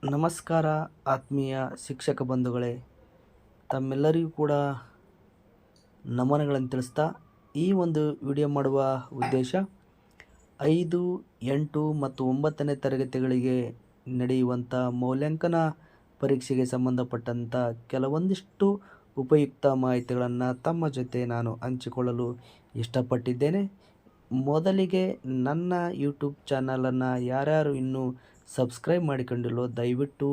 ನಮಸ್ಕಾರ ಆತ್ಮೀಯ ಶಿಕ್ಷಕ ಬಂಧುಗಳೇ, ತಮ್ಮೆಲ್ಲರಿಗೂ ಕೂಡ ನಮನಗಳನ್ನು ತಿಳಿಸ್ತಾ ಈ ಒಂದು ವಿಡಿಯೋ ಮಾಡುವ ಉದ್ದೇಶ 5, 8 ಮತ್ತು 9ನೇ ತರಗತಿಗಳಿಗೆ ನಡೆಯುವಂಥ ಮೌಲ್ಯಾಂಕನ ಪರೀಕ್ಷೆಗೆ ಸಂಬಂಧಪಟ್ಟಂಥ ಕೆಲವೊಂದಿಷ್ಟು ಉಪಯುಕ್ತ ಮಾಹಿತಿಗಳನ್ನು ತಮ್ಮ ಜೊತೆ ನಾನು ಹಂಚಿಕೊಳ್ಳಲು ಇಷ್ಟಪಟ್ಟಿದ್ದೇನೆ. ಮೊದಲಿಗೆ ನನ್ನ ಯೂಟ್ಯೂಬ್ ಚಾನಲನ್ನು ಯಾರ್ಯಾರು ಇನ್ನೂ ಸಬ್ಸ್ಕ್ರೈಬ್ ಮಾಡಿಕೊಂಡಿಲ್ಲೋ ದಯವಿಟ್ಟು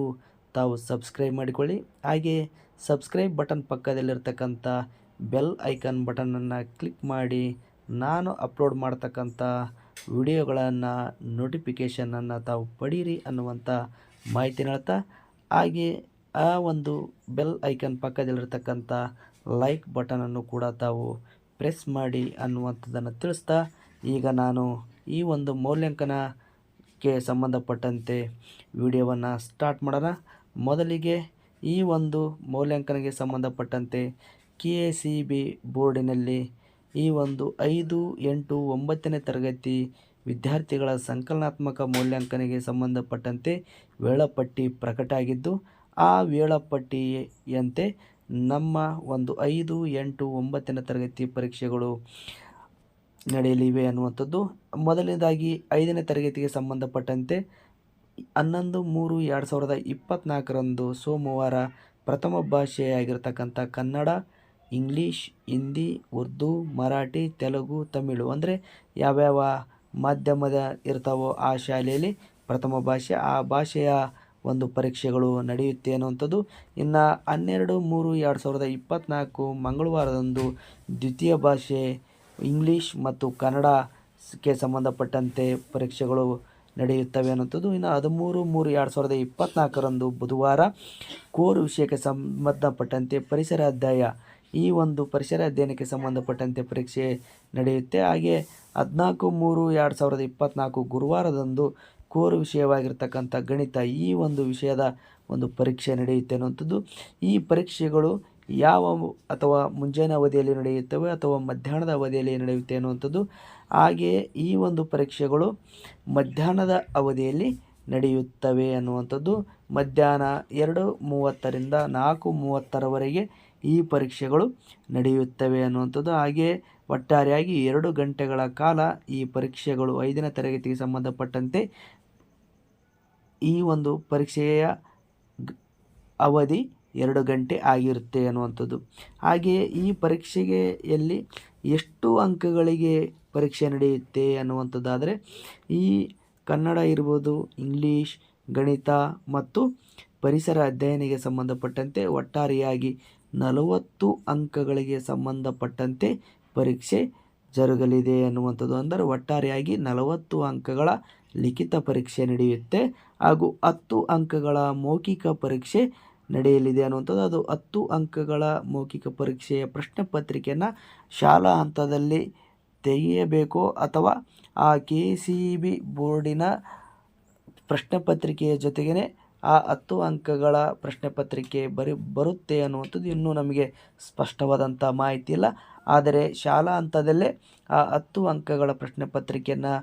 ತಾವು ಸಬ್ಸ್ಕ್ರೈಬ್ ಮಾಡಿಕೊಳ್ಳಿ. ಹಾಗೆ ಸಬ್ಸ್ಕ್ರೈಬ್ ಬಟನ್ ಪಕ್ಕದಲ್ಲಿರ್ತಕ್ಕಂಥ ಬೆಲ್ ಐಕಾನ್ ಬಟನನ್ನು ಕ್ಲಿಕ್ ಮಾಡಿ ನಾನು ಅಪ್ಲೋಡ್ ಮಾಡ್ತಕ್ಕಂಥ ವಿಡಿಯೋಗಳನ್ನು ನೋಟಿಫಿಕೇಷನನ್ನು ತಾವು ಪಡೀರಿ ಅನ್ನುವಂಥ ಮಾಹಿತಿನ ಹೇಳ್ತಾ, ಹಾಗೆ ಆ ಒಂದು ಬೆಲ್ ಐಕಾನ್ ಪಕ್ಕದಲ್ಲಿರ್ತಕ್ಕಂಥ ಲೈಕ್ ಬಟನನ್ನು ಕೂಡ ತಾವು ಪ್ರೆಸ್ ಮಾಡಿ ಅನ್ನುವಂಥದ್ದನ್ನು ತಿಳಿಸ್ತಾ, ಈಗ ನಾನು ಈ ಒಂದು ಮೌಲ್ಯಾಂಕನಕ್ಕೆ ಸಂಬಂಧಪಟ್ಟಂತೆ ವಿಡಿಯೋವನ್ನು ಸ್ಟಾರ್ಟ್ ಮಾಡೋಣ. ಮೊದಲಿಗೆ ಈ ಒಂದು ಮೌಲ್ಯಾಂಕನಕ್ಕೆ ಸಂಬಂಧಪಟ್ಟಂತೆ KCB ಬೋರ್ಡಿನಲ್ಲಿ ಈ ಒಂದು 5, 8, 9ನೇ ತರಗತಿ ವಿದ್ಯಾರ್ಥಿಗಳ ಸಂಕಲನಾತ್ಮಕ ಮೌಲ್ಯಾಂಕನಕ್ಕೆ ಸಂಬಂಧಪಟ್ಟಂತೆ ವೇಳಾಪಟ್ಟಿ ಪ್ರಕಟ ಆಗಿದ್ದು, ಆ ವೇಳಾಪಟ್ಟಿಯಂತೆ ನಮ್ಮ ಒಂದು 5, 8, 9ನೇ ತರಗತಿ ಪರೀಕ್ಷೆಗಳು ನಡೆಯಲಿವೆ ಅನ್ನುವಂಥದ್ದು. ಮೊದಲನೇದಾಗಿ 5ನೇ ತರಗತಿಗೆ ಸಂಬಂಧಪಟ್ಟಂತೆ 11/3/2024 ಸೋಮವಾರ ಪ್ರಥಮ ಭಾಷೆಯಾಗಿರ್ತಕ್ಕಂಥ ಕನ್ನಡ, ಇಂಗ್ಲೀಷ್, ಹಿಂದಿ, ಉರ್ದು, ಮರಾಠಿ, ತೆಲುಗು, ತಮಿಳು ಅಂದರೆ ಯಾವ್ಯಾವ ಮಾಧ್ಯಮದ ಇರ್ತಾವೋ ಆ ಶಾಲೆಯಲ್ಲಿ ಪ್ರಥಮ ಭಾಷೆ, ಆ ಭಾಷೆಯ ಒಂದು ಪರೀಕ್ಷೆಗಳು ನಡೆಯುತ್ತೆ ಅನ್ನುವಂಥದ್ದು. ಇನ್ನು 12/3/2024 ಮಂಗಳವಾರದಂದು ದ್ವಿತೀಯ ಭಾಷೆ ಇಂಗ್ಲೀಷ್ ಮತ್ತು ಕನ್ನಡಕ್ಕೆ ಸಂಬಂಧಪಟ್ಟಂತೆ ಪರೀಕ್ಷೆಗಳು ನಡೆಯುತ್ತವೆ ಅನ್ನುವಂಥದ್ದು. ಇನ್ನು 13/3/2024 ಬುಧವಾರ ಕೋರ್ ವಿಷಯಕ್ಕೆ ಸಂಬಂಧಪಟ್ಟಂತೆ ಪರಿಸರ ಅಧ್ಯಾಯ, ಈ ಒಂದು ಪರಿಸರ ಅಧ್ಯಯನಕ್ಕೆ ಸಂಬಂಧಪಟ್ಟಂತೆ ಪರೀಕ್ಷೆ ನಡೆಯುತ್ತೆ. ಹಾಗೆ 14/3/2024 ಗುರುವಾರದಂದು ಕೋರ್ ವಿಷಯವಾಗಿರ್ತಕ್ಕಂಥ ಗಣಿತ, ಈ ಒಂದು ವಿಷಯದ ಒಂದು ಪರೀಕ್ಷೆ ನಡೆಯುತ್ತೆ ಅನ್ನುವಂಥದ್ದು. ಈ ಪರೀಕ್ಷೆಗಳು ಯಾವ ಅಥವಾ ಮುಂಜಾನೆ ಅವಧಿಯಲ್ಲಿ ನಡೆಯುತ್ತವೆ ಅಥವಾ ಮಧ್ಯಾಹ್ನದ ಅವಧಿಯಲ್ಲಿ ನಡೆಯುತ್ತೆ ಅನ್ನುವಂಥದ್ದು. ಹಾಗೆಯೇ ಈ ಒಂದು ಪರೀಕ್ಷೆಗಳು ಮಧ್ಯಾಹ್ನದ ಅವಧಿಯಲ್ಲಿ ನಡೆಯುತ್ತವೆ ಅನ್ನುವಂಥದ್ದು. ಮಧ್ಯಾಹ್ನ 2:30ರಿಂದ 4:30ರವರೆಗೆ ಈ ಪರೀಕ್ಷೆಗಳು ನಡೆಯುತ್ತವೆ ಅನ್ನುವಂಥದ್ದು. ಹಾಗೆಯೇ ಒಟ್ಟಾರೆಯಾಗಿ 2 ಗಂಟೆಗಳ ಕಾಲ ಈ ಪರೀಕ್ಷೆಗಳು 5ನೇ ತರಗತಿಗೆ ಸಂಬಂಧಪಟ್ಟಂತೆ ಈ ಒಂದು ಪರೀಕ್ಷೆಯ ಅವಧಿ 2 ಗಂಟೆ ಆಗಿರುತ್ತೆ ಅನ್ನುವಂಥದ್ದು. ಹಾಗೆಯೇ ಈ ಪರೀಕ್ಷೆಯಲ್ಲಿ ಎಷ್ಟು ಅಂಕಗಳಿಗೆ ಪರೀಕ್ಷೆ ನಡೆಯುತ್ತೆ ಅನ್ನುವಂಥದ್ದಾದರೆ, ಈ ಕನ್ನಡ ಇರ್ಬೋದು, ಇಂಗ್ಲೀಷ್, ಗಣಿತ ಮತ್ತು ಪರಿಸರ ಅಧ್ಯಯನಕ್ಕೆ ಸಂಬಂಧಪಟ್ಟಂತೆ ಒಟ್ಟಾರೆಯಾಗಿ 40 ಅಂಕಗಳಿಗೆ ಸಂಬಂಧಪಟ್ಟಂತೆ ಪರೀಕ್ಷೆ ಜರುಗಲಿದೆ ಅನ್ನುವಂಥದ್ದು. ಅಂದರೆ ಒಟ್ಟಾರೆಯಾಗಿ 40 ಅಂಕಗಳ ಲಿಖಿತ ಪರೀಕ್ಷೆ ನಡೆಯುತ್ತೆ ಹಾಗೂ 10 ಅಂಕಗಳ ಮೌಖಿಕ ಪರೀಕ್ಷೆ ನಡೆಯಲಿದೆ ಅನ್ನುವಂಥದ್ದು. ಅದು 10 ಅಂಕಗಳ ಮೌಖಿಕ ಪರೀಕ್ಷೆಯ ಪ್ರಶ್ನೆ ಪತ್ರಿಕೆಯನ್ನು ಶಾಲಾ ಹಂತದಲ್ಲಿ ತೆಗೆಯಬೇಕೋ ಅಥವಾ ಆ KCB ಬೋರ್ಡಿನ ಪ್ರಶ್ನೆ ಪತ್ರಿಕೆಯ ಜೊತೆಗೇ ಆ 10 ಅಂಕಗಳ ಪ್ರಶ್ನೆ ಪತ್ರಿಕೆ ಬರುತ್ತೆ ಅನ್ನುವಂಥದ್ದು ಇನ್ನೂ ನಮಗೆ ಸ್ಪಷ್ಟವಾದಂಥ ಮಾಹಿತಿ ಇಲ್ಲ. ಆದರೆ ಶಾಲಾ ಹಂತದಲ್ಲೇ ಆ 10 ಅಂಕಗಳ ಪ್ರಶ್ನೆ ಪತ್ರಿಕೆಯನ್ನು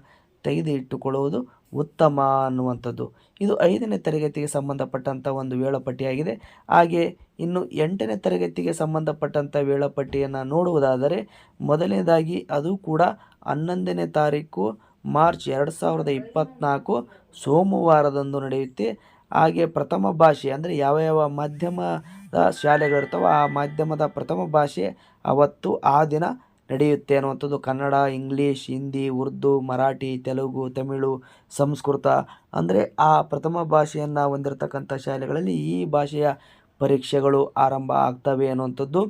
ತೆಗೆದು ಇಟ್ಟುಕೊಳ್ಳುವುದು ಉತ್ತಮ ಅನ್ನುವಂಥದ್ದು. ಇದು 5ನೇ ತರಗತಿಗೆ ಸಂಬಂಧಪಟ್ಟಂಥ ಒಂದು ವೇಳಾಪಟ್ಟಿಯಾಗಿದೆ. ಹಾಗೆ ಇನ್ನು 8ನೇ ತರಗತಿಗೆ ಸಂಬಂಧಪಟ್ಟಂಥ ವೇಳಾಪಟ್ಟಿಯನ್ನು ನೋಡುವುದಾದರೆ, ಮೊದಲನೇದಾಗಿ ಅದು ಕೂಡ 11ನೇ ತಾರೀಕು ಮಾರ್ಚ್ 2024 ಸೋಮವಾರದಂದು ನಡೆಯುತ್ತೆ. ಹಾಗೆ ಪ್ರಥಮ ಭಾಷೆ ಅಂದರೆ ಯಾವ ಮಾಧ್ಯಮದ ಶಾಲೆಗಳಿರ್ತಾವೋ ಆ ಮಾಧ್ಯಮದ ಪ್ರಥಮ ಭಾಷೆ ಅವತ್ತು ಆ ದಿನ ನಡೆಯುತ್ತೆ ಅನ್ನುವಂಥದ್ದು. ಕನ್ನಡ, ಇಂಗ್ಲೀಷ್, ಹಿಂದಿ, ಉರ್ದು, ಮರಾಠಿ, ತೆಲುಗು, ತಮಿಳು, ಸಂಸ್ಕೃತ ಅಂದರೆ ಆ ಪ್ರಥಮ ಭಾಷೆಯನ್ನು ಹೊಂದಿರತಕ್ಕಂಥ ಶಾಲೆಗಳಲ್ಲಿ ಈ ಭಾಷೆಯ ಪರೀಕ್ಷೆಗಳು ಆರಂಭ ಆಗ್ತವೆ ಅನ್ನುವಂಥದ್ದು.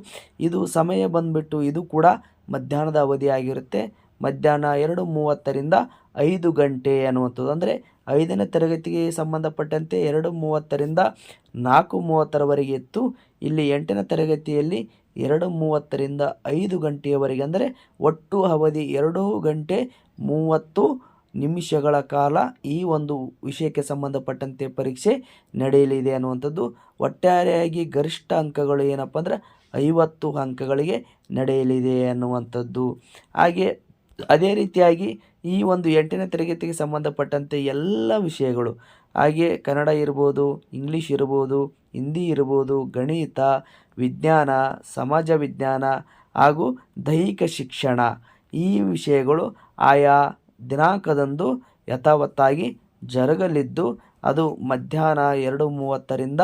ಇದು ಸಮಯ ಬಂದುಬಿಟ್ಟು ಇದು ಕೂಡ ಮಧ್ಯಾಹ್ನದ ಅವಧಿಯಾಗಿರುತ್ತೆ. ಮಧ್ಯಾಹ್ನ 2:30ರಿಂದ 5 ಗಂಟೆ ಅನ್ನುವಂಥದ್ದು. ಅಂದರೆ 5ನೇ ತರಗತಿಗೆ ಸಂಬಂಧಪಟ್ಟಂತೆ 2:30ರಿಂದ 4:30ರವರೆಗೆ ಇತ್ತು. ಇಲ್ಲಿ 8ನೇ ತರಗತಿಯಲ್ಲಿ 2:30ರಿಂದ 5 ಗಂಟೆಯವರೆಗೆ, ಅಂದರೆ ಒಟ್ಟು ಅವಧಿ 2 ಗಂಟೆ 30 ನಿಮಿಷಗಳ ಕಾಲ ಈ ಒಂದು ವಿಷಯಕ್ಕೆ ಸಂಬಂಧಪಟ್ಟಂತೆ ಪರೀಕ್ಷೆ ನಡೆಯಲಿದೆ ಅನ್ನುವಂಥದ್ದು. ಒಟ್ಟಾರೆಯಾಗಿ ಗರಿಷ್ಠ ಅಂಕಗಳು ಏನಪ್ಪ ಅಂದರೆ 50 ಅಂಕಗಳಿಗೆ ನಡೆಯಲಿದೆ ಅನ್ನುವಂಥದ್ದು. ಹಾಗೆ ಅದೇ ರೀತಿಯಾಗಿ ಈ ಒಂದು 8ನೇ ತರಗತಿಗೆ ಸಂಬಂಧಪಟ್ಟಂತೆ ಎಲ್ಲ ವಿಷಯಗಳು ಹಾಗೆ ಕನ್ನಡ ಇರ್ಬೋದು, ಇಂಗ್ಲೀಷ್ ಇರ್ಬೋದು, ಹಿಂದಿ ಇರ್ಬೋದು, ಗಣಿತ, ವಿಜ್ಞಾನ, ಸಮಾಜ ವಿಜ್ಞಾನ ಹಾಗೂ ದೈಹಿಕ ಶಿಕ್ಷಣ ಈ ವಿಷಯಗಳು ಆಯಾ ದಿನಾಂಕದಂದು ಯಥಾವತ್ತಾಗಿ ಜರುಗಲಿದ್ದು ಅದು ಮಧ್ಯಾಹ್ನ 2:30ರಿಂದ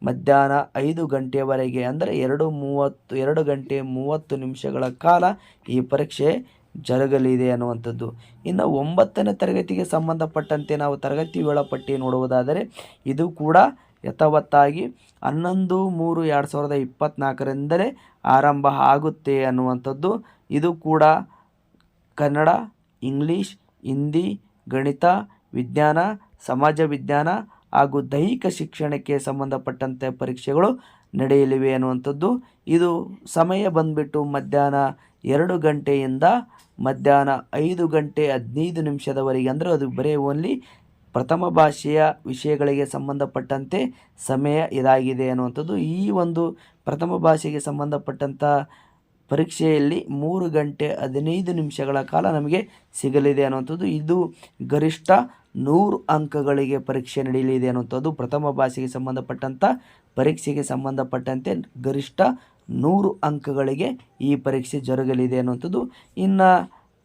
ಮಧ್ಯಾಹ್ನ 5 ಗಂಟೆಯವರೆಗೆ ಅಂದರೆ 2 ಗಂಟೆ 30 ನಿಮಿಷಗಳ ಕಾಲ ಈ ಪರೀಕ್ಷೆ ಜರುಗಲಿದೆ ಅನ್ನುವಂಥದ್ದು. ಇನ್ನು 9ನೇ ತರಗತಿಗೆ ಸಂಬಂಧಪಟ್ಟಂತೆ ನಾವು ತರಗತಿ ವೇಳಾಪಟ್ಟಿ ನೋಡುವುದಾದರೆ ಇದು ಕೂಡ ಯಥಾವತ್ತಾಗಿ 11/3/2024ರಿಂದಲೇ ಆರಂಭ ಆಗುತ್ತೆ ಅನ್ನುವಂಥದ್ದು. ಇದು ಕೂಡ ಕನ್ನಡ, ಇಂಗ್ಲೀಷ್, ಹಿಂದಿ, ಗಣಿತ, ವಿಜ್ಞಾನ, ಸಮಾಜ ವಿಜ್ಞಾನ ಹಾಗೂ ದೈಹಿಕ ಶಿಕ್ಷಣಕ್ಕೆ ಸಂಬಂಧಪಟ್ಟಂತೆ ಪರೀಕ್ಷೆಗಳು ನಡೆಯಲಿವೆ ಅನ್ನುವಂಥದ್ದು. ಇದು ಸಮಯ ಬಂದುಬಿಟ್ಟು ಮಧ್ಯಾಹ್ನ 2 ಗಂಟೆಯಿಂದ ಮಧ್ಯಾಹ್ನ 5 ಗಂಟೆ 15 ನಿಮಿಷದವರೆಗೆ, ಅಂದರೆ ಅದು ಬರೀ ಓನ್ಲಿ ಪ್ರಥಮ ಭಾಷೆಯ ವಿಷಯಗಳಿಗೆ ಸಂಬಂಧಪಟ್ಟಂತೆ ಸಮಯ ಇದಾಗಿದೆ ಅನ್ನುವಂಥದ್ದು. ಈ ಒಂದು ಪ್ರಥಮ ಭಾಷೆಗೆ ಸಂಬಂಧಪಟ್ಟಂಥ ಪರೀಕ್ಷೆಯಲ್ಲಿ 3 ಗಂಟೆ 15 ನಿಮಿಷಗಳ ಕಾಲ ನಮಗೆ ಸಿಗಲಿದೆ ಅನ್ನುವಂಥದ್ದು. ಇದು ಗರಿಷ್ಠ 100 ಅಂಕಗಳಿಗೆ ಪರೀಕ್ಷೆ ನಡೆಯಲಿದೆ ಅನ್ನುವಂಥದ್ದು. ಪ್ರಥಮ ಭಾಷೆಗೆ ಸಂಬಂಧಪಟ್ಟಂಥ ಪರೀಕ್ಷೆಗೆ ಸಂಬಂಧಪಟ್ಟಂತೆ ಗರಿಷ್ಠ 100 ಅಂಕಗಳಿಗೆ ಈ ಪರೀಕ್ಷೆ ಜರುಗಲಿದೆ ಅನ್ನುವಂಥದ್ದು. ಇನ್ನು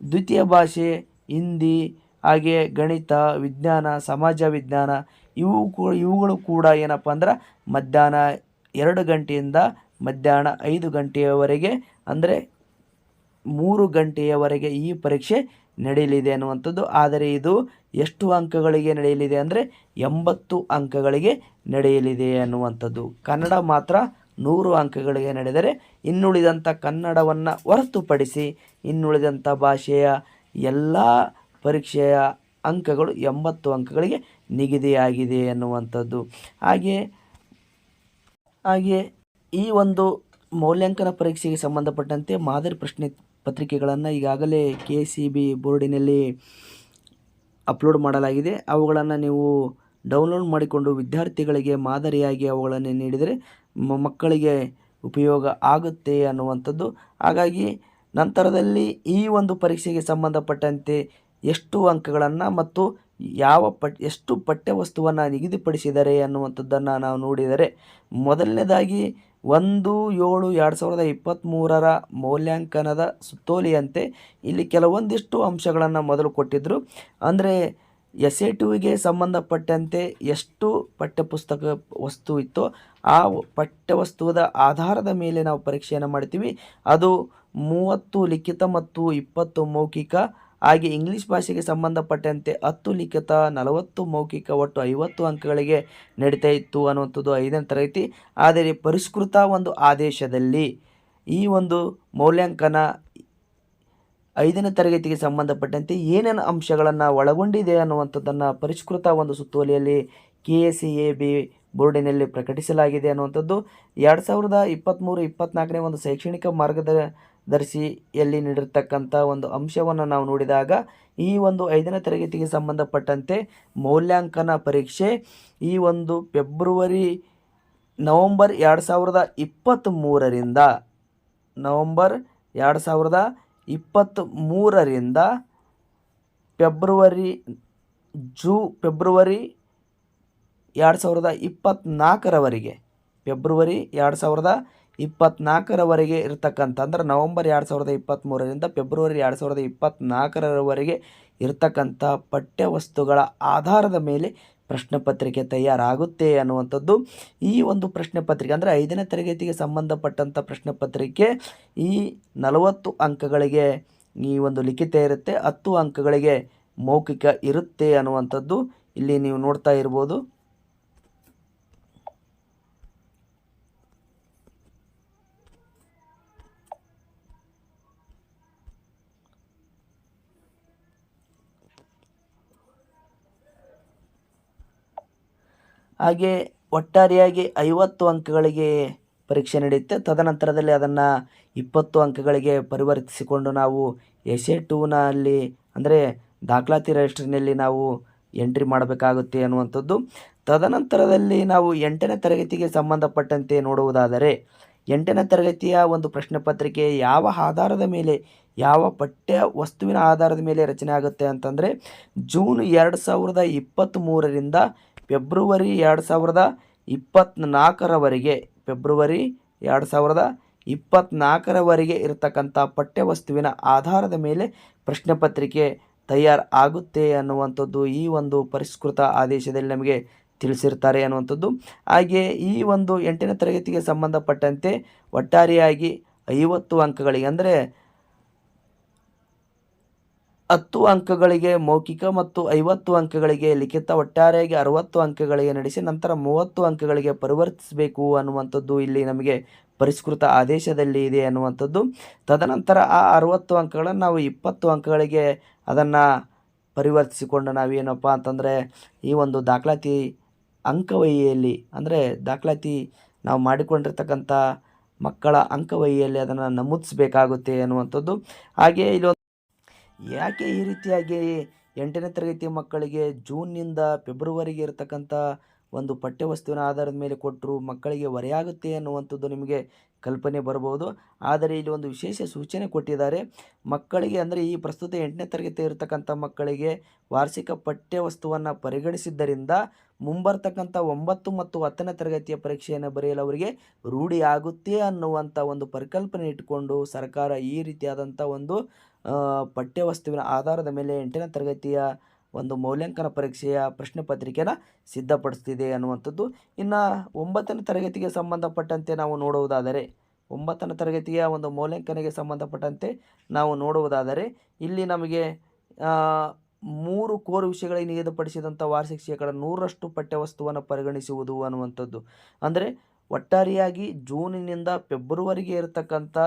ದ್ವಿತೀಯ ಭಾಷೆ ಹಿಂದಿ, ಹಾಗೆ ಗಣಿತ, ವಿಜ್ಞಾನ, ಸಮಾಜ ವಿಜ್ಞಾನ ಇವುಗಳು ಕೂಡ ಏನಪ್ಪ ಅಂದ್ರೆ ಮಧ್ಯಾಹ್ನ 2 ಗಂಟೆಯಿಂದ ಮಧ್ಯಾಹ್ನ 5 ಗಂಟೆಯವರೆಗೆ, ಅಂದರೆ 3 ಗಂಟೆಯವರೆಗೆ ಈ ಪರೀಕ್ಷೆ ನಡೆಯಲಿದೆ ಅನ್ನುವಂಥದ್ದು. ಆದರೆ ಇದು ಎಷ್ಟು ಅಂಕಗಳಿಗೆ ನಡೆಯಲಿದೆ ಅಂದರೆ 80 ಅಂಕಗಳಿಗೆ ನಡೆಯಲಿದೆ ಅನ್ನುವಂಥದ್ದು. ಕನ್ನಡ ಮಾತ್ರ 100 ಅಂಕಗಳಿಗೆ ನಡೆದರೆ ಇನ್ನುಳಿದಂಥ ಕನ್ನಡವನ್ನು ಹೊರತುಪಡಿಸಿ ಇನ್ನುಳಿದಂಥ ಭಾಷೆಯ ಎಲ್ಲ ಪರೀಕ್ಷೆಯ ಅಂಕಗಳು 80 ಅಂಕಗಳಿಗೆ ನಿಗದಿಯಾಗಿದೆ ಎನ್ನುವಂಥದ್ದು. ಹಾಗೆ ಈ ಒಂದು ಮೌಲ್ಯಾಂಕನ ಪರೀಕ್ಷೆಗೆ ಸಂಬಂಧಪಟ್ಟಂತೆ ಮಾದರಿ ಪ್ರಶ್ನೆ ಪತ್ರಿಕೆಗಳನ್ನು ಈಗಾಗಲೇ KCB ಬೋರ್ಡಿನಲ್ಲಿ ಅಪ್ಲೋಡ್ ಮಾಡಲಾಗಿದೆ. ಅವುಗಳನ್ನು ನೀವು ಡೌನ್ಲೋಡ್ ಮಾಡಿಕೊಂಡು ವಿದ್ಯಾರ್ಥಿಗಳಿಗೆ ಮಾದರಿಯಾಗಿ ಅವುಗಳನ್ನು ನೀಡಿದರೆ ಮಕ್ಕಳಿಗೆ ಉಪಯೋಗ ಆಗುತ್ತೆ ಅನ್ನುವಂಥದ್ದು. ಹಾಗಾಗಿ ನಂತರದಲ್ಲಿ ಈ ಒಂದು ಪರೀಕ್ಷೆಗೆ ಸಂಬಂಧಪಟ್ಟಂತೆ ಎಷ್ಟು ಅಂಕಗಳನ್ನು ಮತ್ತು ಎಷ್ಟು ಪಠ್ಯವಸ್ತುವನ್ನು ನಿಗದಿಪಡಿಸಿದ್ದಾರೆ ಅನ್ನುವಂಥದ್ದನ್ನು ನಾವು ನೋಡಿದರೆ, ಮೊದಲನೇದಾಗಿ 1/7/2023 ಮೌಲ್ಯಾಂಕನದ ಸುತ್ತೋಲೆಯಂತೆ ಇಲ್ಲಿ ಕೆಲವೊಂದಿಷ್ಟು ಅಂಶಗಳನ್ನು ಮೊದಲು ಕೊಟ್ಟಿದ್ದರು. ಅಂದರೆ SAT ಸಂಬಂಧಪಟ್ಟಂತೆ ಎಷ್ಟು ಪಠ್ಯಪುಸ್ತಕ ವಸ್ತು ಇತ್ತೋ ಆ ಪಠ್ಯವಸ್ತುದ ಆಧಾರದ ಮೇಲೆ ನಾವು ಪರೀಕ್ಷೆಯನ್ನು ಮಾಡ್ತೀವಿ. ಅದು 30 ಲಿಖಿತ ಮತ್ತು 20 ಮೌಖಿಕ. ಹಾಗೆ ಇಂಗ್ಲೀಷ್ ಭಾಷೆಗೆ ಸಂಬಂಧಪಟ್ಟಂತೆ 10 ಲಿಖಿತ 40 ಮೌಖಿಕ, ಒಟ್ಟು 50 ಅಂಕಗಳಿಗೆ ನಡೀತಾ ಇತ್ತು ಅನ್ನುವಂಥದ್ದು 5ನೇ ತರಗತಿ. ಆದರೆ ಪರಿಷ್ಕೃತ ಒಂದು ಆದೇಶದಲ್ಲಿ ಈ ಒಂದು ಮೌಲ್ಯಾಂಕನ 5ನೇ ತರಗತಿಗೆ ಸಂಬಂಧಪಟ್ಟಂತೆ ಏನೇನು ಅಂಶಗಳನ್ನು ಒಳಗೊಂಡಿದೆ ಅನ್ನುವಂಥದ್ದನ್ನು ಪರಿಷ್ಕೃತ ಒಂದು ಸುತ್ತೋಲೆಯಲ್ಲಿ KCAB ಬೋರ್ಡಿನಲ್ಲಿ ಪ್ರಕಟಿಸಲಾಗಿದೆ ಅನ್ನುವಂಥದ್ದು. 2023-24ನೇ ಒಂದು ಶೈಕ್ಷಣಿಕ ಮಾರ್ಗದರ್ಶಿಯಲ್ಲಿ ನೀಡಿರ್ತಕ್ಕಂಥ ಒಂದು ಅಂಶವನ್ನು ನಾವು ನೋಡಿದಾಗ ಈ ಒಂದು 5ನೇ ತರಗತಿಗೆ ಸಂಬಂಧಪಟ್ಟಂತೆ ಮೌಲ್ಯಾಂಕನ ಪರೀಕ್ಷೆ ಈ ಒಂದು ನವೆಂಬರ್ 2023ರಿಂದ ಫೆಬ್ರವರಿ 2024ರವರೆಗೆ ಫೆಬ್ರವರಿ 2024ರವರೆಗೆ ಇರತಕ್ಕಂಥ, ಅಂದರೆ ನವೆಂಬರ್ 2023ರಿಂದ ಫೆಬ್ರವರಿ 2024ರವರೆಗೆ ಇರತಕ್ಕಂಥ ಪಠ್ಯವಸ್ತುಗಳ ಆಧಾರದ ಮೇಲೆ ಪ್ರಶ್ನೆ ಪತ್ರಿಕೆ ತಯಾರಾಗುತ್ತೆ ಅನ್ನುವಂಥದ್ದು. ಈ ಒಂದು ಪ್ರಶ್ನೆ ಪತ್ರಿಕೆ ಅಂದರೆ 5ನೇ ತರಗತಿಗೆ ಸಂಬಂಧಪಟ್ಟಂಥ ಪ್ರಶ್ನೆ ಪತ್ರಿಕೆ ಈ 40 ಅಂಕಗಳಿಗೆ ಈ ಒಂದು ಲಿಖಿತ ಇರುತ್ತೆ, 10 ಅಂಕಗಳಿಗೆ ಮೌಖಿಕ ಇರುತ್ತೆ ಅನ್ನುವಂಥದ್ದು ಇಲ್ಲಿ ನೀವು ನೋಡ್ತಾ ಇರ್ಬೋದು. ಹಾಗೆ ಒಟ್ಟಾರೆಯಾಗಿ 50 ಅಂಕಗಳಿಗೆ ಪರೀಕ್ಷೆ ನಡೆಯುತ್ತೆ. ತದನಂತರದಲ್ಲಿ ಅದನ್ನು 20 ಅಂಕಗಳಿಗೆ ಪರಿವರ್ತಿಸಿಕೊಂಡು ನಾವು SA2ನಲ್ಲಿ ಅಂದರೆ ದಾಖಲಾತಿ ರಿಜಿಸ್ಟ್ರಿನಲ್ಲಿ ನಾವು ಎಂಟ್ರಿ ಮಾಡಬೇಕಾಗುತ್ತೆ ಅನ್ನುವಂಥದ್ದು. ತದನಂತರದಲ್ಲಿ ನಾವು 8ನೇ ತರಗತಿಗೆ ಸಂಬಂಧಪಟ್ಟಂತೆ ನೋಡುವುದಾದರೆ 8ನೇ ತರಗತಿಯ ಒಂದು ಪ್ರಶ್ನೆ ಪತ್ರಿಕೆ ಯಾವ ಆಧಾರದ ಮೇಲೆ, ಯಾವ ಪಠ್ಯ ವಸ್ತುವಿನ ಆಧಾರದ ಮೇಲೆ ರಚನೆ ಆಗುತ್ತೆ ಅಂತಂದರೆ ಜೂನ್ 2023ರಿಂದ ಫೆಬ್ರವರಿ 2024ರವರೆಗೆ, ಫೆಬ್ರವರಿ 2024ರವರೆಗೆ ಇರತಕ್ಕಂಥ ಪಠ್ಯವಸ್ತುವಿನ ಆಧಾರದ ಮೇಲೆ ಪ್ರಶ್ನೆ ಪತ್ರಿಕೆ ತಯಾರು ಆಗುತ್ತೆ ಅನ್ನುವಂಥದ್ದು ಈ ಒಂದು ಪರಿಷ್ಕೃತ ಆದೇಶದಲ್ಲಿ ನಮಗೆ ತಿಳಿಸಿರ್ತಾರೆ ಅನ್ನುವಂಥದ್ದು. ಹಾಗೆ ಈ ಒಂದು 8ನೇ ತರಗತಿಗೆ ಸಂಬಂಧಪಟ್ಟಂತೆ ಒಟ್ಟಾರೆಯಾಗಿ 50 ಅಂಕಗಳಿಗೆ, ಅಂದರೆ 10 ಅಂಕಗಳಿಗೆ ಮೌಖಿಕ ಮತ್ತು 50 ಅಂಕಗಳಿಗೆ ಲಿಖಿತ, ಒಟ್ಟಾರೆಯಾಗಿ 60 ಅಂಕಗಳಿಗೆ ನಡೆಸಿ ನಂತರ 30 ಅಂಕಗಳಿಗೆ ಪರಿವರ್ತಿಸಬೇಕು ಅನ್ನುವಂಥದ್ದು ಇಲ್ಲಿ ನಮಗೆ ಪರಿಷ್ಕೃತ ಆದೇಶದಲ್ಲಿ ಇದೆ ಅನ್ನುವಂಥದ್ದು. ತದನಂತರ ಆ 60 ಅಂಕಗಳನ್ನು ನಾವು 20 ಅಂಕಗಳಿಗೆ ಅದನ್ನು ಪರಿವರ್ತಿಸಿಕೊಂಡು ನಾವೇನಪ್ಪ ಅಂತಂದರೆ ಈ ಒಂದು ದಾಖಲಾತಿ ಅಂಕವಹಿಯಲ್ಲಿ, ಅಂದರೆ ದಾಖಲಾತಿ ನಾವು ಮಾಡಿಕೊಂಡಿರ್ತಕ್ಕಂಥ ಮಕ್ಕಳ ಅಂಕವಹಿಯಲ್ಲಿ ಅದನ್ನು ನಮೂದಿಸಬೇಕಾಗುತ್ತೆ ಅನ್ನುವಂಥದ್ದು. ಹಾಗೆ ಇಲ್ಲೊಂದು ಯಾಕೆ ಈ ರೀತಿಯಾಗಿ 8ನೇ ತರಗತಿ ಮಕ್ಕಳಿಗೆ ಜೂನ್ನಿಂದ ಫೆಬ್ರವರಿಗೆ ಇರತಕ್ಕಂಥ ಒಂದು ಪಠ್ಯವಸ್ತುವಿನ ಆಧಾರದ ಮೇಲೆ ಕೊಟ್ಟರು ಮಕ್ಕಳಿಗೆ ಹೊರೆಯಾಗುತ್ತೆ ಅನ್ನುವಂಥದ್ದು ನಿಮಗೆ ಕಲ್ಪನೆ ಬರಬಹುದು. ಆದರೆ ಇಲ್ಲಿ ಒಂದು ವಿಶೇಷ ಸೂಚನೆ ಕೊಟ್ಟಿದ್ದಾರೆ ಮಕ್ಕಳಿಗೆ, ಅಂದರೆ ಈ ಪ್ರಸ್ತುತ 8ನೇ ತರಗತಿ ಇರತಕ್ಕಂಥ ಮಕ್ಕಳಿಗೆ ವಾರ್ಷಿಕ ಪಠ್ಯವಸ್ತುವನ್ನು ಪರಿಗಣಿಸಿದ್ದರಿಂದ ಮುಂಬರ್ತಕ್ಕಂಥ 9 ಮತ್ತು 10ನೇ ತರಗತಿಯ ಪರೀಕ್ಷೆಯನ್ನು ಬರೆಯಲು ಅವರಿಗೆ ರೂಢಿ ಆಗುತ್ತೆ ಅನ್ನುವಂಥ ಒಂದು ಪರಿಕಲ್ಪನೆ ಇಟ್ಟುಕೊಂಡು ಸರ್ಕಾರ ಈ ರೀತಿಯಾದಂಥ ಒಂದು ಪಠ್ಯವಸ್ತುವಿನ ಆಧಾರದ ಮೇಲೆ 8ನೇ ತರಗತಿಯ ಒಂದು ಮೌಲ್ಯಾಂಕನ ಪರೀಕ್ಷೆಯ ಪ್ರಶ್ನೆ ಪತ್ರಿಕೆನ ಸಿದ್ಧಪಡಿಸ್ತಿದೆ ಅನ್ನುವಂಥದ್ದು. ಇನ್ನು 9ನೇ ತರಗತಿಗೆ ಸಂಬಂಧಪಟ್ಟಂತೆ ನಾವು ನೋಡುವುದಾದರೆ, 9ನೇ ತರಗತಿಯ ಒಂದು ಮೌಲ್ಯಾಂಕನಿಗೆ ಸಂಬಂಧಪಟ್ಟಂತೆ ನಾವು ನೋಡುವುದಾದರೆ ಇಲ್ಲಿ ನಮಗೆ 3 ಕೋರ್ ವಿಷಯಗಳಿಗೆ ನಿಗದಿಪಡಿಸಿದಂಥ ವಾರ್ಷಿಕ 100% ಪಠ್ಯವಸ್ತುವನ್ನು ಪರಿಗಣಿಸುವುದು ಅನ್ನುವಂಥದ್ದು. ಅಂದರೆ ಒಟ್ಟಾರೆಯಾಗಿ ಜೂನಿನಿಂದ ಫೆಬ್ರವರಿಗೆ ಇರತಕ್ಕಂಥ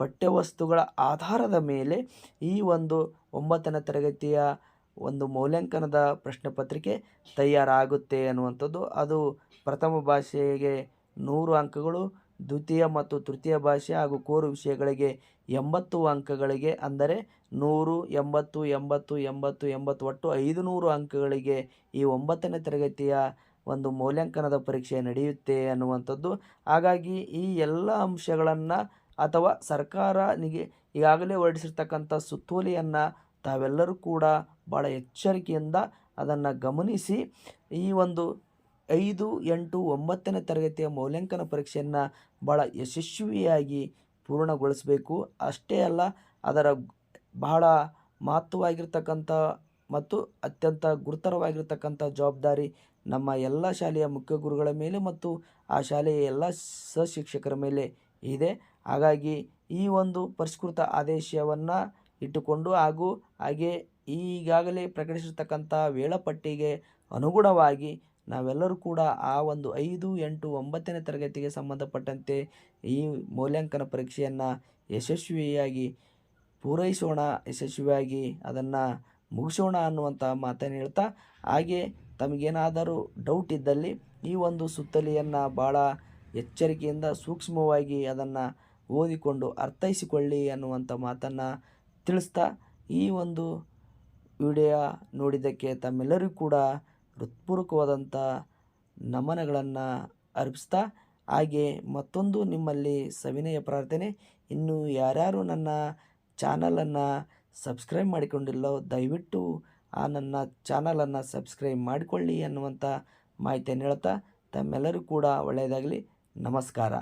ಪಠ್ಯವಸ್ತುಗಳ ಆಧಾರದ ಮೇಲೆ ಈ ಒಂದು 9ನೇ ತರಗತಿಯ ಒಂದು ಮೌಲ್ಯಾಂಕನದ ಪ್ರಶ್ನೆ ಪತ್ರಿಕೆ ತಯಾರಾಗುತ್ತೆ ಅನ್ನುವಂಥದ್ದು. ಅದು ಪ್ರಥಮ ಭಾಷೆಗೆ 100 ಅಂಕಗಳು, ದ್ವಿತೀಯ ಮತ್ತು ತೃತೀಯ ಭಾಷೆ ಹಾಗೂ ಕೋರು ವಿಷಯಗಳಿಗೆ 80 ಅಂಕಗಳಿಗೆ, ಅಂದರೆ 100, 80, 80, 80, 80 ಒಟ್ಟು 500 ಅಂಕಗಳಿಗೆ ಈ 9ನೇ ತರಗತಿಯ ಒಂದು ಮೌಲ್ಯಾಂಕನದ ಪರೀಕ್ಷೆ ನಡೆಯುತ್ತೆ ಅನ್ನುವಂಥದ್ದು. ಹಾಗಾಗಿ ಈ ಎಲ್ಲ ಅಂಶಗಳನ್ನು ಅಥವಾ ಸರ್ಕಾರ ಈಗಾಗಲೇ ಹೊರಡಿಸಿರ್ತಕ್ಕಂಥ ಸುತ್ತೋಲೆಯನ್ನು ತಾವೆಲ್ಲರೂ ಕೂಡ ಭಾಳ ಎಚ್ಚರಿಕೆಯಿಂದ ಅದನ್ನು ಗಮನಿಸಿ ಈ ಒಂದು 5, 8, 9ನೇ ತರಗತಿಯ ಮೌಲ್ಯಾಂಕನ ಪರೀಕ್ಷೆಯನ್ನು ಭಾಳ ಯಶಸ್ವಿಯಾಗಿ ಪೂರ್ಣಗೊಳಿಸಬೇಕು. ಅಷ್ಟೇ ಅಲ್ಲ, ಅದರ ಬಹಳ ಮಹತ್ವವಾಗಿರ್ತಕ್ಕಂಥ ಮತ್ತು ಅತ್ಯಂತ ಗುರುತರವಾಗಿರ್ತಕ್ಕಂಥ ಜವಾಬ್ದಾರಿ ನಮ್ಮ ಎಲ್ಲ ಶಾಲೆಯ ಮುಖ್ಯ ಗುರುಗಳ ಮೇಲೆ ಮತ್ತು ಆ ಶಾಲೆಯ ಎಲ್ಲ ಸಹಶಿಕ್ಷಕರ ಮೇಲೆ ಇದೆ. ಹಾಗಾಗಿ ಈ ಒಂದು ಪರಿಷ್ಕೃತ ಆದೇಶವನ್ನು ಇಟ್ಟುಕೊಂಡು ಹಾಗೆ ಈಗಾಗಲೇ ಪ್ರಕಟಿಸಿರ್ತಕ್ಕಂಥ ವೇಳಾಪಟ್ಟಿಗೆ ಅನುಗುಣವಾಗಿ ನಾವೆಲ್ಲರೂ ಕೂಡ ಆ ಒಂದು 5, 8, 9ನೇ ತರಗತಿಗೆ ಸಂಬಂಧಪಟ್ಟಂತೆ ಈ ಮೌಲ್ಯಾಂಕನ ಪರೀಕ್ಷೆಯನ್ನು ಯಶಸ್ವಿಯಾಗಿ ಪೂರೈಸೋಣ, ಯಶಸ್ವಿಯಾಗಿ ಅದನ್ನು ಮುಗಿಸೋಣ ಅನ್ನುವಂಥ ಮಾತನ್ನು ಹೇಳ್ತಾ, ಹಾಗೆ ತಮಗೇನಾದರೂ ಡೌಟ್ ಇದ್ದಲ್ಲಿ ಈ ಒಂದು ಸುತ್ತೋಲೆಯನ್ನು ಭಾಳ ಎಚ್ಚರಿಕೆಯಿಂದ ಸೂಕ್ಷ್ಮವಾಗಿ ಅದನ್ನು ಓದಿಕೊಂಡು ಅರ್ಥೈಸಿಕೊಳ್ಳಿ ಅನ್ನುವಂಥ ಮಾತನ್ನು ತಿಳಿಸ್ತಾ ಈ ಒಂದು ವಿಡಿಯೋ ನೋಡಿದ್ದಕ್ಕೆ ತಮ್ಮೆಲ್ಲರಿಗೂ ಕೂಡ ಹೃತ್ಪೂರ್ವಕವಾದಂಥ ನಮನಗಳನ್ನು ಅರ್ಪಿಸ್ತಾ, ಹಾಗೆ ಮತ್ತೊಂದು ನಿಮ್ಮಲ್ಲಿ ಸವಿನಯ ಪ್ರಾರ್ಥನೆ, ಇನ್ನು ಯಾರ್ಯಾರು ನನ್ನ ಚಾನಲನ್ನು ಸಬ್ಸ್ಕ್ರೈಬ್ ಮಾಡಿಕೊಂಡಿಲ್ಲೋ ದಯವಿಟ್ಟು ಆ ನನ್ನ ಚಾನಲನ್ನು ಸಬ್ಸ್ಕ್ರೈಬ್ ಮಾಡಿಕೊಳ್ಳಿ ಅನ್ನುವಂಥ ಮಾಹಿತಿಯನ್ನು ಹೇಳ್ತಾ ತಮ್ಮೆಲ್ಲರಿಗೂ ಕೂಡ ಒಳ್ಳೆಯದಾಗಲಿ. ನಮಸ್ಕಾರ.